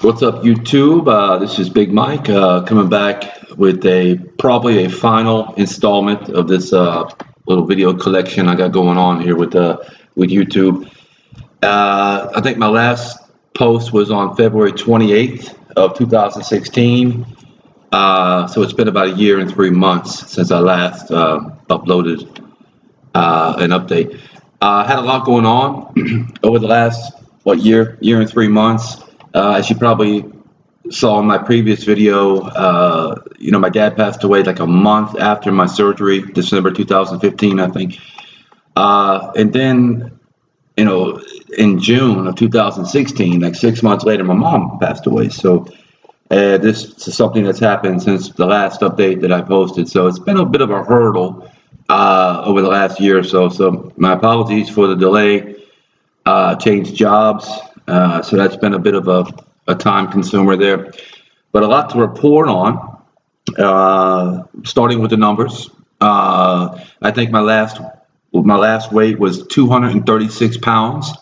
What's up, YouTube? This is Big Mike coming back with probably a final installment of this little video collection I got going on here with YouTube. I think my last post was on February 28th of 2016. So it's been about a year and 3 months since I last uploaded an update. I had a lot going on over the last year and 3 months. As you probably saw in my previous video, my dad passed away like a month after my surgery, December 2015, I think. And then, in June of 2016, like 6 months later, my mom passed away. So this is something that's happened since the last update that I posted. So it's been a bit of a hurdle over the last year or so. So my apologies for the delay. Changed jobs. So that's been a bit of a time consumer there, but a lot to report on. Starting with the numbers, I think my last weight was 236 pounds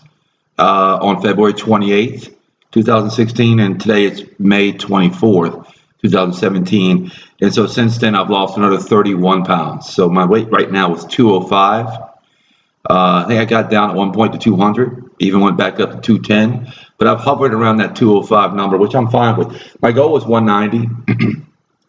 on February 28th, 2016, and today it's May 24th, 2017. And so since then I've lost another 31 pounds. So my weight right now is 205. I think I got down at one point to 200, even went back up to 210, but I've hovered around that 205 number, which I'm fine with. My goal was 190.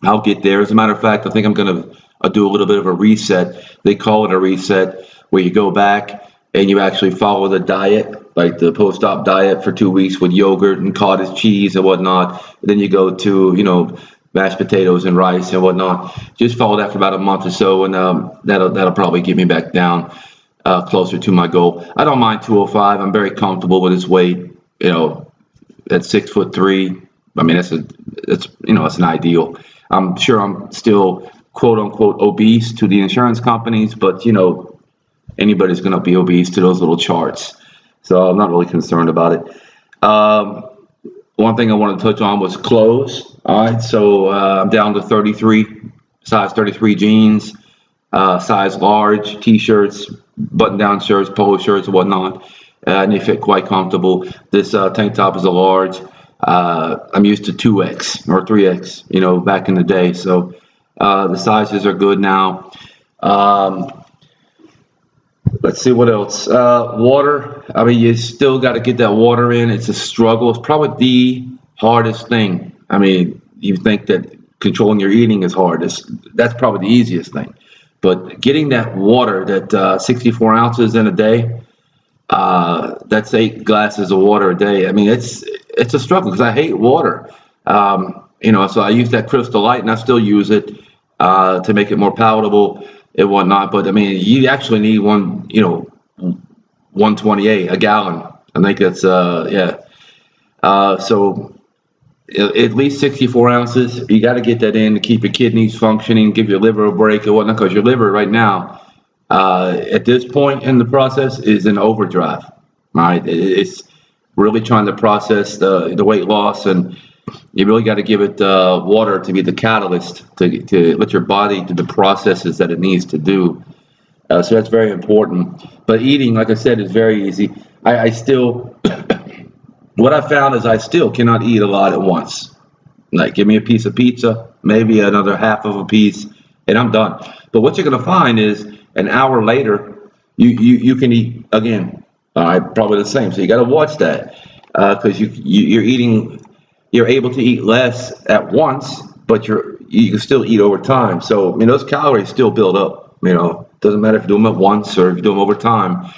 I'll get there. As a matter of fact, I think I'm going to do a little bit of a reset. They call it a reset, where you go back and you actually follow the diet, like the post-op diet for 2 weeks with yogurt and cottage cheese and whatnot. And then you go to, mashed potatoes and rice and whatnot. Just follow that for about a month or so, and that'll probably get me back down closer to my goal. I don't mind 205. I'm very comfortable with this weight. At 6'3". I mean, that's an ideal. I'm sure I'm still quote unquote obese to the insurance companies, but anybody's going to be obese to those little charts. So I'm not really concerned about it. One thing I wanted to touch on was clothes. All right, so I'm down to size 33 jeans, size large t-shirts, button-down shirts, polo shirts, and whatnot, and they fit quite comfortable. This tank top is a large. I'm used to 2X or 3X, back in the day. So the sizes are good now. Let's see what else. Water. I mean, you still got to get that water in. It's a struggle. It's probably the hardest thing. I mean, you think that controlling your eating is hard. That's probably the easiest thing. But getting that water, that 64 ounces in a day, that's 8 glasses of water a day. I mean, it's a struggle because I hate water. So I use that Crystal Light, and I still use it to make it more palatable and whatnot. But I mean, you actually need 128, a gallon. I think that's so at least 64 ounces. You got to get that in to keep your kidneys functioning, give your liver a break and whatnot, because your liver right now, at this point in the process, is in overdrive. Right? It's really trying to process the weight loss, and you really got to give it water to be the catalyst to let your body do the processes that it needs to do. So that's very important. But eating, like I said, is very easy. I still, what I found is I still cannot eat a lot at once. Like, give me a piece of pizza, maybe another half of a piece, and I'm done. But what you're going to find is an hour later, you can eat again. All right, probably the same. So you got to watch that because you're eating. You're able to eat less at once, but you can still eat over time. So those calories still build up. Doesn't matter if you do them at once or if you do them over time.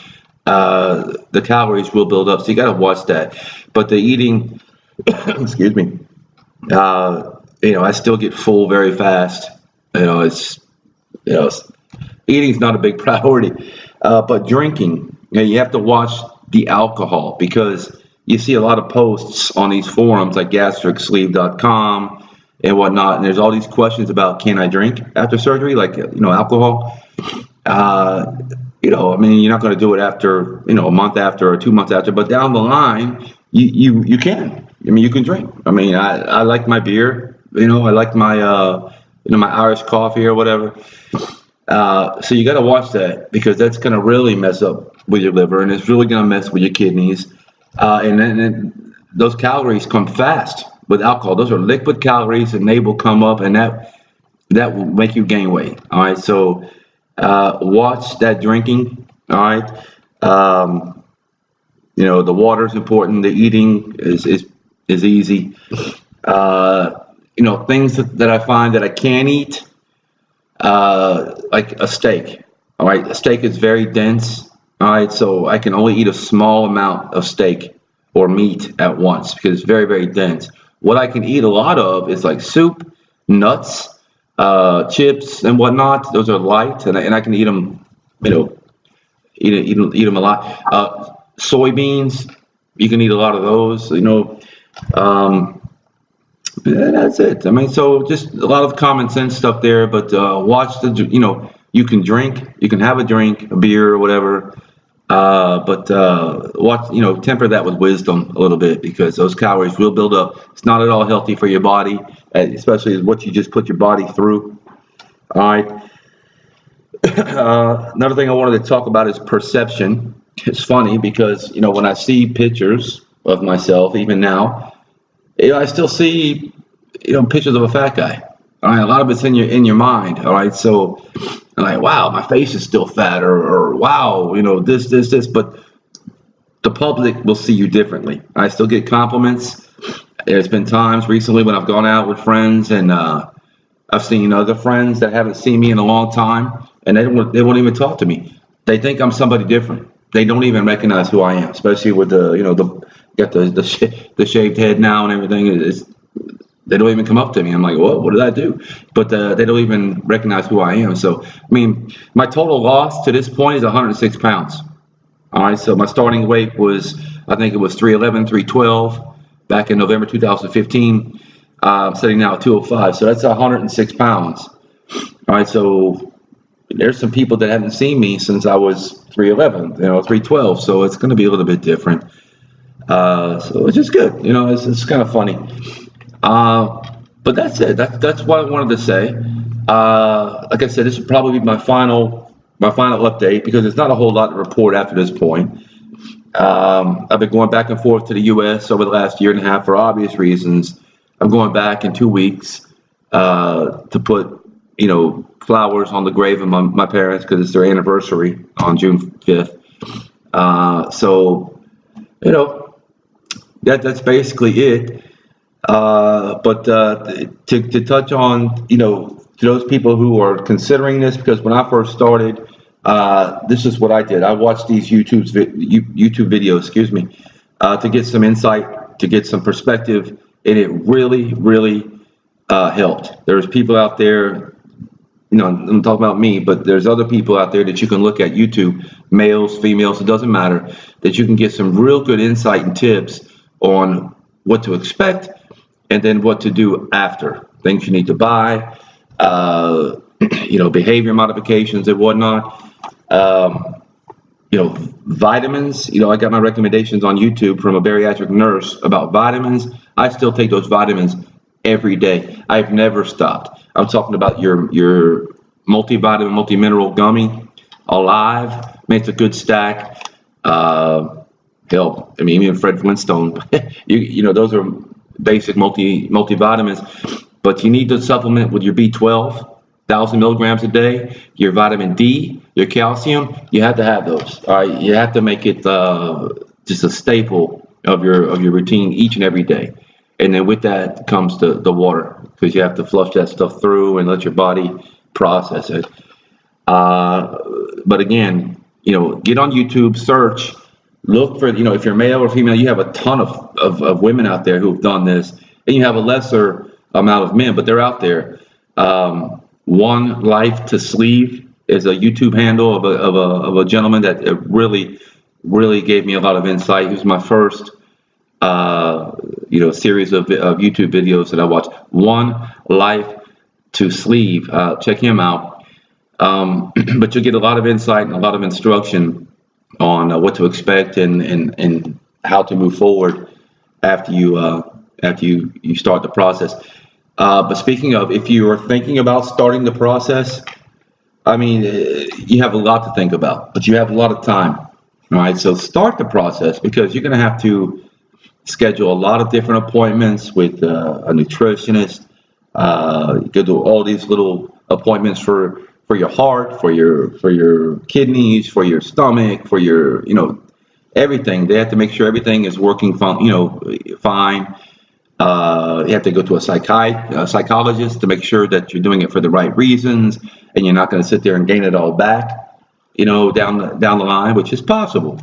The calories will build up. So you got to watch that. But the eating, excuse me. I still get full very fast. Eating's not a big priority. But drinking, you have to watch the alcohol, because you see a lot of posts on these forums like GastricSleeve.com and whatnot, and there's all these questions about, can I drink after surgery, like alcohol. You're not going to do it after a month after or 2 months after, but down the line you can. You can drink. I like my beer. I like my my Irish coffee or whatever. So you got to watch that, because that's going to really mess up with your liver, and it's really going to mess with your kidneys. And then those calories come fast with alcohol. Those are liquid calories, and they will come up, and that will make you gain weight. All right, so watch that drinking. All right, the water is important. The eating is easy. Things that I find that I can eat, like a steak. All right, a steak is very dense. All right, so I can only eat a small amount of steak or meat at once because it's very, very dense. What I can eat a lot of is like soup, nuts, chips, and whatnot. Those are light, and I can eat them, eat them a lot. Soybeans, you can eat a lot of those. That's it. I mean, so just a lot of common sense stuff there. But watch you can drink, you can have a drink, a beer or whatever. But watch, temper that with wisdom a little bit because those calories will build up. It's not at all healthy for your body, especially what you just put your body through. All right. Another thing I wanted to talk about is perception. It's funny because, when I see pictures of myself, even now, I still see, pictures of a fat guy. All right. A lot of it's in your mind. All right. So I'm like, wow, my face is still fat, or wow, this, but the public will see you differently. I still get compliments. There's been times recently when I've gone out with friends and I've seen other friends that haven't seen me in a long time, and they won't even talk to me. They think I'm somebody different. They don't even recognize who I am, especially with the shaved head now and everything. They don't even come up to me. I'm like, what did I do? But they don't even recognize who I am. So, I mean, my total loss to this point is 106 pounds. All right, so my starting weight was, I think it was 311, 312 back in November 2015. I'm sitting now at 205, so that's 106 pounds. All right, so there's some people that haven't seen me since I was 311, 312, so it's going to be a little bit different. So it's just good, it's kind of funny. But that's it. That's what I wanted to say. Like I said, this will probably be my final update because there's not a whole lot to report after this point. I've been going back and forth to the U.S. over the last year and a half for obvious reasons. I'm going back in 2 weeks to put, flowers on the grave of my parents because it's their anniversary on June 5th. So, that's basically it. But to touch on, to those people who are considering this, because when I first started, this is what I did. I watched these YouTube videos, to get some insight, to get some perspective, and it really, really helped. There's people out there, I'm talking about me, but there's other people out there that you can look at YouTube, males, females, it doesn't matter, that you can get some real good insight and tips on what to expect and then what to do after. Things you need to buy, behavior modifications and whatnot. Vitamins, I got my recommendations on YouTube from a bariatric nurse about vitamins. I still take those vitamins every day. I've never stopped. I'm talking about your multivitamin, multi-mineral gummy, Alive. It's a good stack. Hell, even Fred Flintstone, those are basic multivitamins, but you need to supplement with your B12, 1,000 milligrams a day, your vitamin D, your calcium. You have to have those. All right, you have to make it just a staple of your routine each and every day. And then with that comes the water, because you have to flush that stuff through and let your body process it. But again, get on YouTube, search, look for, if you're male or female, you have a ton of women out there who've done this, and you have a lesser amount of men, but they're out there. One Life to Sleeve is a YouTube handle of a gentleman that really, really gave me a lot of insight. He was my first series of YouTube videos that I watched. One Life to Sleeve. Check him out. But you'll get a lot of insight and a lot of instruction on what to expect and how to move forward after you start the process. But speaking of, if you are thinking about starting the process, you have a lot to think about, but you have a lot of time. All right, so start the process because you're going to have to schedule a lot of different appointments with a nutritionist. You go do all these little appointments for your heart, for your kidneys, for your stomach, for your everything. They have to make sure everything is working fine. You have to go to a psychologist to make sure that you're doing it for the right reasons, and you're not going to sit there and gain it all back, down the line, which is possible.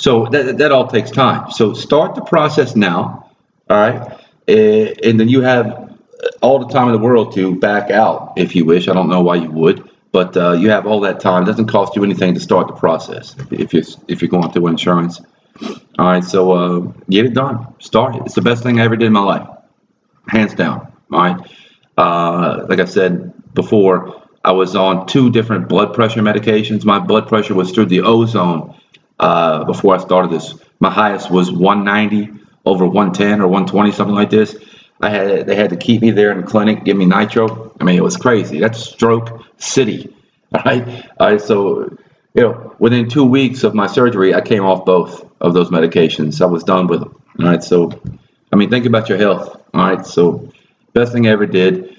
So that all takes time. So start the process now, all right? And then you have all the time in the world to back out if you wish. I don't know why you would, but you have all that time. It doesn't cost you anything to start the process if you're going through insurance. All right, so get it done. Start it. It's the best thing I ever did in my life, hands down. All right. Like I said before, I was on 2 different blood pressure medications. My blood pressure was through the ozone before I started this. My highest was 190 over 110 or 120, something like this. They had to keep me there in the clinic, give me nitro. I mean, it was crazy. That's stroke city. All right. So, within 2 weeks of my surgery, I came off both of those medications. I was done with them. All right. So, I mean, think about your health. All right. So, best thing I ever did.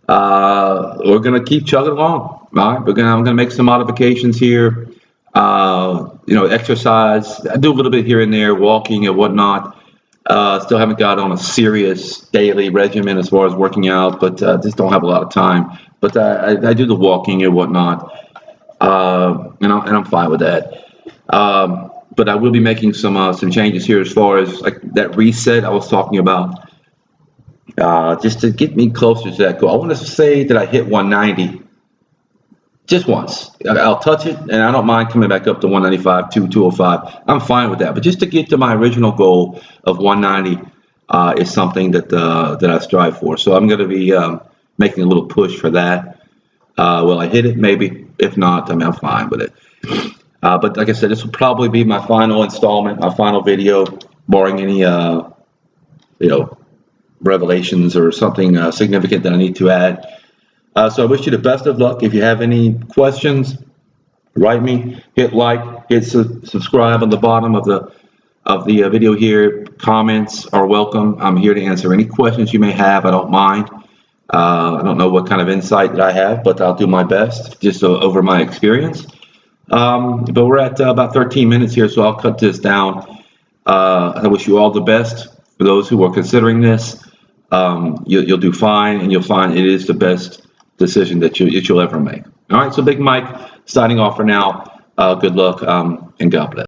We're going to keep chugging along. All right. I'm going to make some modifications here. Exercise. I do a little bit here and there, walking and whatnot. Still haven't got on a serious daily regimen as far as working out, but just don't have a lot of time. But I do the walking and whatnot, and I'm fine with that. But I will be making some changes here as far as like that reset I was talking about, just to get me closer to that goal. I want to say that I hit 190 just once. I'll touch it, and I don't mind coming back up to 195, 205. I'm fine with that. But just to get to my original goal of 190 is something that I strive for. So I'm going to be making a little push for that. Will I hit it? Maybe. If not, I mean, I'm fine with it. But like I said, this will probably be my final installment, my final video, barring any revelations or something significant that I need to add. So I wish you the best of luck. If you have any questions, write me, hit like, hit subscribe on the bottom of the video here. Comments are welcome. I'm here to answer any questions you may have. I don't mind. I don't know what kind of insight that I have, but I'll do my best just over my experience. But we're at about 13 minutes here, so I'll cut this down. I wish you all the best. For those who are considering this, you'll do fine, and you'll find it is the best decision that you'll ever make. All right, so Big Mike signing off for now. Good luck, and God bless.